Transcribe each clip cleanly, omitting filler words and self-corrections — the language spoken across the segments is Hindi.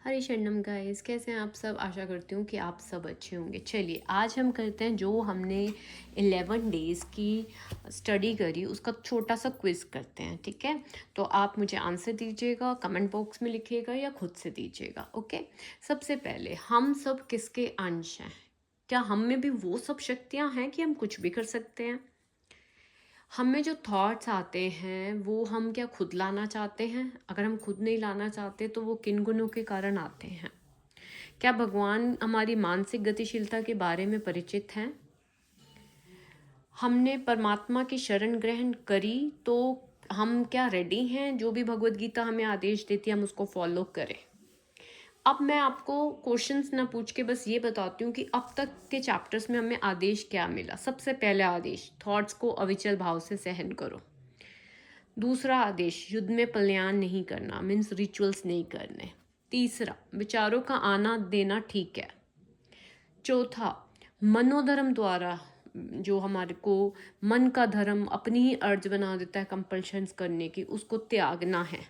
हरे शरणम गाइस, कैसे हैं आप सब। आशा करती हूँ कि आप सब अच्छे होंगे। चलिए आज हम करते हैं जो हमने 11 डेज़ की स्टडी करी उसका छोटा सा क्विज़ करते हैं। ठीक है, तो आप मुझे आंसर दीजिएगा, कमेंट बॉक्स में लिखिएगा या खुद से दीजिएगा। ओके, सबसे पहले हम सब किसके अंश हैं? क्या हम में भी वो सब शक्तियाँ हैं कि हम कुछ भी कर सकते हैं? हमें जो थॉट्स आते हैं वो हम क्या खुद लाना चाहते हैं? अगर हम खुद नहीं लाना चाहते तो वो किन गुणों के कारण आते हैं? क्या भगवान हमारी मानसिक गतिशीलता के बारे में परिचित हैं? हमने परमात्मा की शरण ग्रहण करी तो हम क्या रेडी हैं जो भी भगवत गीता हमें आदेश देती है हम उसको फॉलो करें? अब मैं आपको क्वेश्चंस ना पूछ के बस ये बताती हूँ कि अब तक के चैप्टर्स में हमें आदेश क्या मिला। सबसे पहला आदेश, थॉट्स को अविचल भाव से सहन करो। दूसरा आदेश, युद्ध में पलायन नहीं करना, मीन्स रिचुअल्स नहीं करने। तीसरा, विचारों का आना देना ठीक है। चौथा, मनोधर्म द्वारा जो हमारे को मन का धर्म अपनी ही अर्ज बना देता है कंपल्शंस करने की, उसको त्यागना है।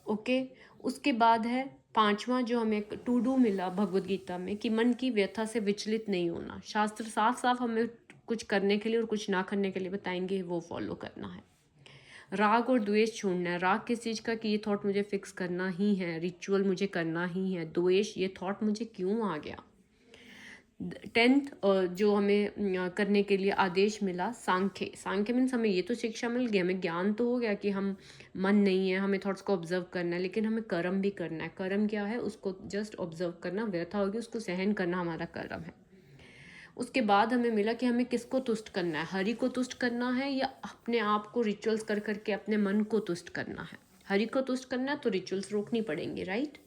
ओके, उसके बाद है पांचवा जो हमें टू डू मिला भगवत गीता में कि मन की व्यथा से विचलित नहीं होना। शास्त्र साफ साफ हमें कुछ करने के लिए और कुछ ना करने के लिए बताएंगे, वो फॉलो करना है। राग और द्वेष छोड़ना है। राग किस चीज़ का कि ये थॉट मुझे फिक्स करना ही है, रिचुअल मुझे करना ही है। द्वेष, ये थॉट मुझे क्यों आ गया। 10th जो हमें करने के लिए आदेश मिला, सांख्य। सांख्य मीन्स हमें ये तो शिक्षा मिल गई, हमें ज्ञान तो हो गया कि हम मन नहीं है, हमें थॉट्स को ऑब्जर्व करना है, लेकिन हमें कर्म भी करना है। कर्म क्या है? उसको जस्ट ऑब्जर्व करना, व्यथा होगी उसको सहन करना हमारा कर्म है। उसके बाद हमें मिला कि हमें किसको तुष्ट करना है, हरि को तुष्ट करना है या अपने आप को रिचुअल्स कर करके अपने मन को तुष्ट करना है। हरि को तुष्ट करना है तो रिचुअल्स रोकनी पड़ेंगी, राइट।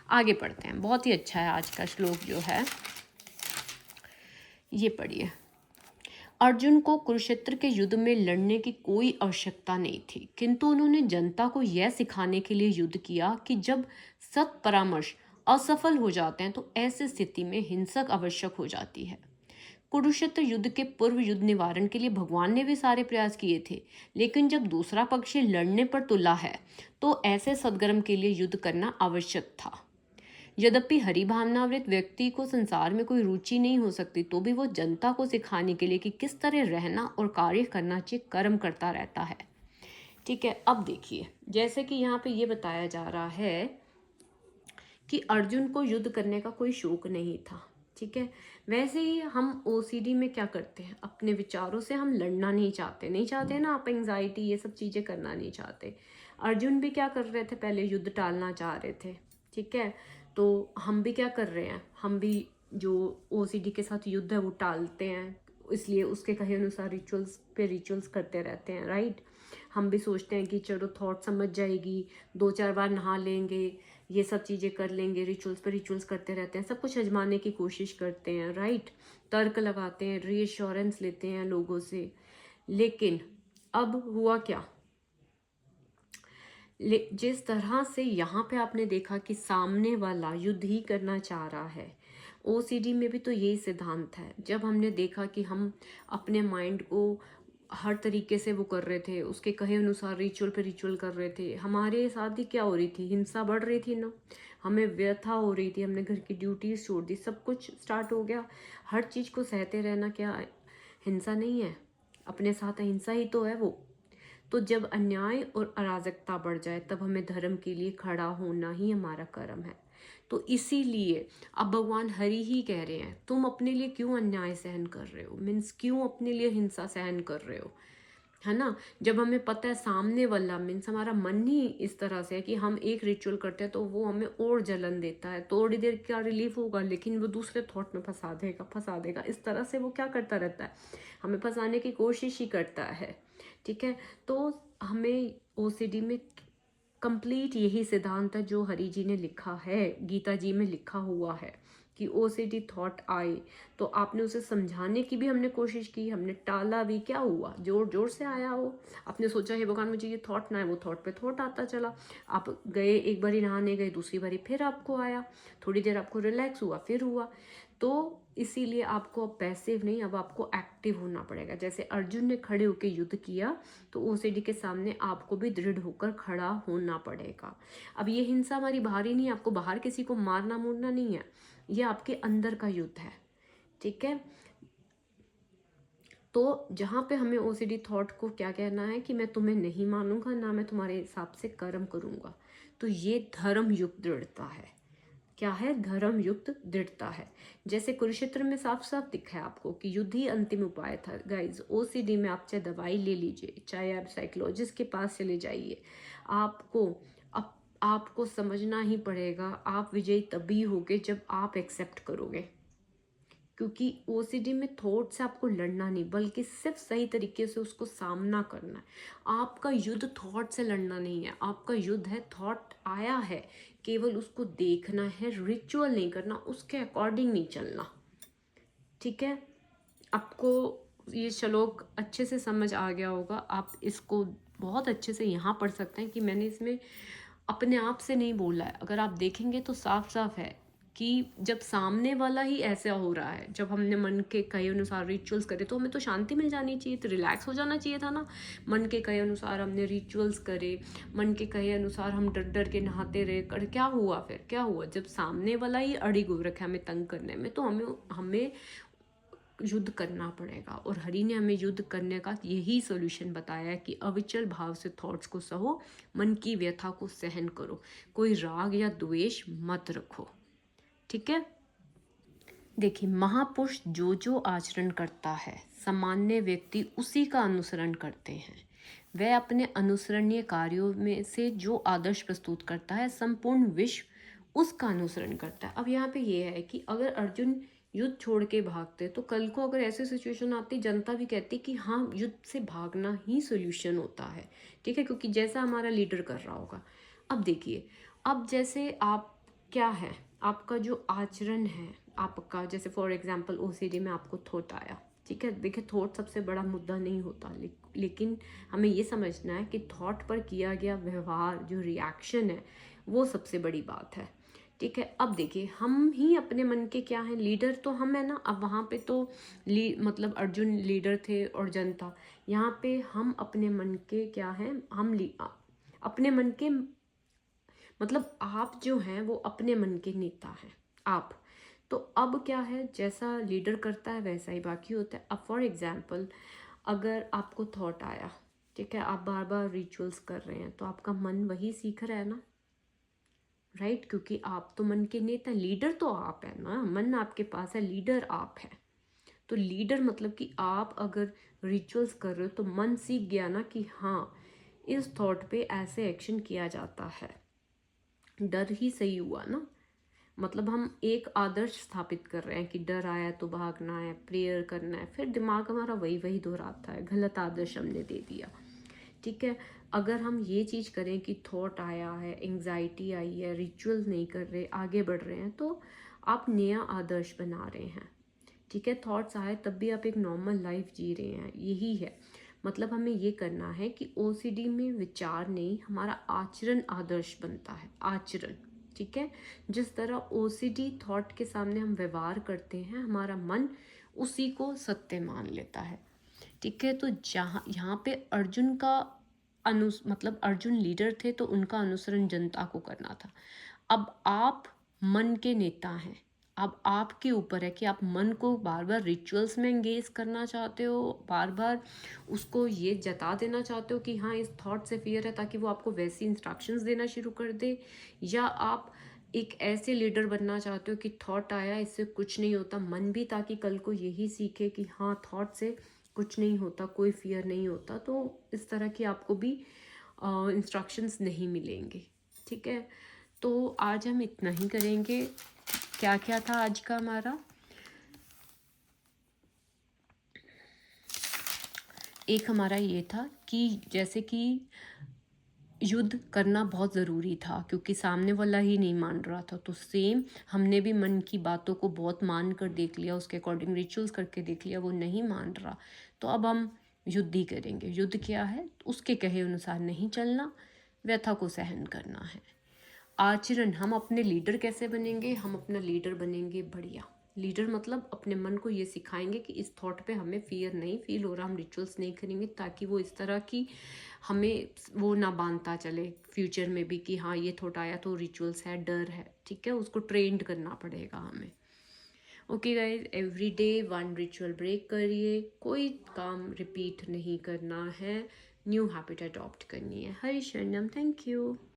आगे पढ़ते हैं। बहुत ही अच्छा है आज का श्लोक जो है, ये पढ़िए। अर्जुन को कुरुक्षेत्र के युद्ध में लड़ने की कोई आवश्यकता नहीं थी, किंतु उन्होंने जनता को यह सिखाने के लिए युद्ध किया कि जब सत परामर्श असफल हो जाते हैं तो ऐसी स्थिति में हिंसक आवश्यक हो जाती है। कुरुक्षेत्र युद्ध के पूर्व युद्ध निवारण के लिए भगवान ने भी सारे प्रयास किए थे, लेकिन जब दूसरा पक्ष लड़ने पर तुला है तो ऐसे सदगर्म के लिए युद्ध करना आवश्यक था। यद्यपि हरि भावनावृत व्यक्ति को संसार में कोई रुचि नहीं हो सकती, तो भी वो जनता को सिखाने के लिए कि किस तरह रहना और कार्य करना चाहिए कर्म करता रहता है। ठीक है, अब देखिए जैसे कि यहाँ पे ये बताया जा रहा है कि अर्जुन को युद्ध करने का कोई शौक नहीं था। ठीक है, वैसे ही हम ओसीडी में क्या करते हैं, अपने विचारों से हम लड़ना नहीं चाहते, नहीं चाहते ना आप, एंजाइटी ये सब चीज़ें करना नहीं चाहते। अर्जुन भी क्या कर रहे थे, पहले युद्ध टालना चाह रहे थे। ठीक है, तो हम भी क्या कर रहे हैं, हम भी जो ओसीडी के साथ युद्ध है वो टालते हैं, इसलिए उसके कहे अनुसार रिचुअल्स पे रिचुअल्स करते रहते हैं, राइट। हम भी सोचते हैं कि चलो थॉट समझ जाएगी, 2-4 बार नहा लेंगे, ये सब चीज़ें कर लेंगे, रिचुअल्स पर रिचुअल्स करते रहते हैं, सब कुछ आजमाने की कोशिश करते हैं, राइट। तर्क लगाते हैं, रीअश्योरेंस लेते हैं लोगों से। लेकिन अब हुआ क्या, जिस तरह से यहाँ पे आपने देखा कि सामने वाला युद्ध ही करना चाह रहा है, ओसीडी में भी तो यही सिद्धांत है। जब हमने देखा कि हम अपने माइंड को हर तरीके से वो कर रहे थे, उसके कहे अनुसार रिचुअल पे रिचुअल कर रहे थे, हमारे साथ ही क्या हो रही थी, हिंसा बढ़ रही थी ना, हमें व्यथा हो रही थी, हमने घर की ड्यूटीज छोड़ दी, सब कुछ स्टार्ट हो गया। हर चीज़ को सहते रहना क्या हिंसा नहीं है? अपने साथ अहिंसा ही तो है वो। तो जब अन्याय और अराजकता बढ़ जाए तब हमें धर्म के लिए खड़ा होना ही हमारा कर्म है। तो इसीलिए अब भगवान हरि ही कह रहे हैं, तुम अपने लिए क्यों अन्याय सहन कर रहे हो, मीन्स क्यों अपने लिए हिंसा सहन कर रहे हो, है ना। जब हमें पता है सामने वाला, मीन्स हमारा मन ही इस तरह से है कि हम एक रिचुअल करते हैं तो वो हमें और जलन देता है, थोड़ी देर का रिलीफ होगा लेकिन वो दूसरे थॉट में फंसा देगा, इस तरह से वो क्या करता रहता है, हमें फंसाने की कोशिश ही करता है। ठीक है, तो हमें ओसीडी में कंप्लीट यही सिद्धांत है जो हरि जी ने लिखा है, गीता जी में लिखा हुआ है कि ओसीडी थॉट आए तो आपने उसे समझाने की भी हमने कोशिश की, हमने टाला भी, क्या हुआ, जोर जोर से आया वो। आपने सोचा हे भगवान मुझे ये थॉट ना है, वो थॉट पे थॉट आता चला। आप गए, एक बारी नहाने गए, दूसरी बारी फिर आपको आया, थोड़ी देर आपको रिलैक्स हुआ, फिर हुआ। तो इसीलिए आपको अब पैसिव नहीं, अब आपको एक्टिव होना पड़ेगा। जैसे अर्जुन ने खड़े होकर युद्ध किया, तो ओसीडी के सामने आपको भी दृढ़ होकर खड़ा होना पड़ेगा। अब ये हिंसा हमारी बाहरी नहीं है, आपको बाहर किसी को मारना मोड़ना नहीं है, ये आपके अंदर का युद्ध है, ठीक है। तो जहाँ पे हमें ओसीडी थॉट को क्या कहना है कि मैं तुम्हें नहीं मानूंगा, ना मैं तुम्हारे हिसाब से कर्म करूंगा, तो ये धर्म युक्त दृढ़ता है। क्या है? धर्म युक्त दृढ़ता है। जैसे कुरुक्षेत्र में साफ साफ दिखा है आपको कि युद्ध ही अंतिम उपाय था। गाइज, ओसीडी में आप चाहे दवाई ले लीजिए, चाहे आप साइकोलॉजिस्ट के पास चले जाइए, आपको आपको समझना ही पड़ेगा। आप विजयी तभी होगे जब आप एक्सेप्ट करोगे, क्योंकि ओसीडी में थॉट से आपको लड़ना नहीं, बल्कि सिर्फ सही तरीके से उसको सामना करना है। आपका युद्ध थॉट से लड़ना नहीं है, आपका युद्ध है थॉट आया है, केवल उसको देखना है, रिचुअल नहीं करना, उसके अकॉर्डिंग नहीं चलना, ठीक है। आपको ये श्लोक अच्छे से समझ आ गया होगा। आप इसको बहुत अच्छे से यहाँ पढ़ सकते हैं कि मैंने इसमें अपने आप से नहीं बोला है। अगर आप देखेंगे तो साफ साफ है कि जब सामने वाला ही ऐसा हो रहा है, जब हमने मन के कहे अनुसार रिचुअल्स करे, तो हमें तो शांति मिल जानी चाहिए, तो रिलैक्स हो जाना चाहिए था ना। मन के कहे अनुसार हमने रिचुअल्स करे, मन के कहे अनुसार हम डर डर के नहाते रहे, कर क्या हुआ? फिर क्या हुआ? जब सामने वाला ही अड़ी गो रखा है हमें तंग करने में, तो हमें युद्ध करना पड़ेगा। और हरि ने हमें युद्ध करने का यही सोल्यूशन बताया है कि अविचल भाव से थॉट्स को सहो, मन की व्यथा को सहन करो, कोई राग या द्वेष मत रखो, ठीक है। देखिए, महापुरुष जो जो आचरण करता है, सामान्य व्यक्ति उसी का अनुसरण करते हैं। वह अपने अनुसरणीय कार्यों में से जो आदर्श प्रस्तुत करता है, संपूर्ण विश्व उसका अनुसरण करता है। अब यहाँ पे ये है कि अगर अर्जुन युद्ध छोड़ के भागते, तो कल को अगर ऐसी सिचुएशन आती, जनता भी कहती कि हाँ, युद्ध से भागना ही सोल्यूशन होता है, ठीक है, क्योंकि जैसा हमारा लीडर कर रहा होगा। अब देखिए, अब जैसे आप क्या है, आपका जो आचरण है आपका, जैसे फॉर एग्जांपल ओसीडी में आपको थॉट आया, ठीक है। देखिए, थॉट सबसे बड़ा मुद्दा नहीं होता, लेकिन हमें ये समझना है कि थॉट पर किया गया व्यवहार, जो रिएक्शन है, वो सबसे बड़ी बात है, ठीक है। अब देखिए, हम ही अपने मन के क्या हैं, लीडर तो हम है ना। अब वहाँ पे तो मतलब अर्जुन लीडर थे और जनता, यहाँ पे हम अपने मन के क्या हैं, अपने मन के मतलब आप जो हैं वो अपने मन के नेता हैं आप। तो अब क्या है, जैसा लीडर करता है वैसा ही बाकी होता है। अब फॉर एग्जांपल, अगर आपको थॉट आया, ठीक है, आप बार बार रिचुअल्स कर रहे हैं, तो आपका मन वही सीख रहा है ना, राइट, क्योंकि आप तो मन के नेता, लीडर तो आप है ना, मन आपके पास है, लीडर आप है। तो लीडर मतलब कि आप अगर रिचुअल्स कर रहे हो, तो मन सीख गया ना कि हाँ, इस थॉट पे ऐसे एक्शन किया जाता है। डर ही सही हुआ ना, मतलब हम एक आदर्श स्थापित कर रहे हैं कि डर आया तो भागना है, प्रेयर करना है, फिर दिमाग हमारा वही वही दोहराता है, गलत आदर्श हमने दे दिया, ठीक है। अगर हम ये चीज़ करें कि थॉट आया है, एंग्जाइटी आई है, रिचुअल नहीं कर रहे, आगे बढ़ रहे हैं, तो आप नया आदर्श बना रहे हैं, ठीक है। थॉट्स आए तब भी आप एक नॉर्मल लाइफ जी रहे हैं, यही है मतलब। हमें ये करना है कि ओसीडी में विचार नहीं, हमारा आचरण आदर्श बनता है, आचरण, ठीक है। जिस तरह ओसीडी थॉट के सामने हम व्यवहार करते हैं, हमारा मन उसी को सत्य मान लेता है, ठीक है। तो जहाँ यहाँ पे अर्जुन का मतलब अर्जुन लीडर थे, तो उनका अनुसरण जनता को करना था। अब आप मन के नेता हैं, अब आपके ऊपर है कि आप मन को बार बार रिचुअल्स में एंगेज करना चाहते हो, बार बार उसको ये जता देना चाहते हो कि हाँ, इस थॉट से फियर है, ताकि वो आपको वैसी इंस्ट्रक्शंस देना शुरू कर दे, या आप एक ऐसे लीडर बनना चाहते हो कि थॉट आया, इससे कुछ नहीं होता, मन भी ताकि कल को यही सीखे कि हाँ, थॉट से कुछ नहीं होता, कोई फियर नहीं होता। तो इस तरह की आपको भी इंस्ट्रक्शंस नहीं मिलेंगे, ठीक है। तो आज हम इतना ही करेंगे। क्या क्या था आज का हमारा, एक हमारा ये था कि जैसे कि युद्ध करना बहुत ज़रूरी था, क्योंकि सामने वाला ही नहीं मान रहा था। तो सेम हमने भी मन की बातों को बहुत मान कर देख लिया, उसके अकॉर्डिंग रिचुअल्स करके देख लिया, वो नहीं मान रहा, तो अब हम युद्ध ही करेंगे। युद्ध क्या है, उसके कहे अनुसार नहीं चलना, व्यथा को सहन करना है। आचरण, हम अपने लीडर कैसे बनेंगे, हम अपना लीडर बनेंगे बढ़िया, लीडर मतलब अपने मन को ये सिखाएंगे कि इस थॉट पे हमें फियर नहीं फील हो रहा, हम रिचुअल्स नहीं करेंगे, ताकि वो इस तरह की हमें वो ना बांधता चले फ्यूचर में भी कि हाँ ये थॉट आया तो रिचुअल्स है, डर है, ठीक है, उसको ट्रेंड करना पड़ेगा हमें। Okay guys, every day 1 ritual break करिए, कोई काम रिपीट नहीं करना है, न्यू हैबिट अडॉप्ट करनी है। हरी शरणम, थैंक यू।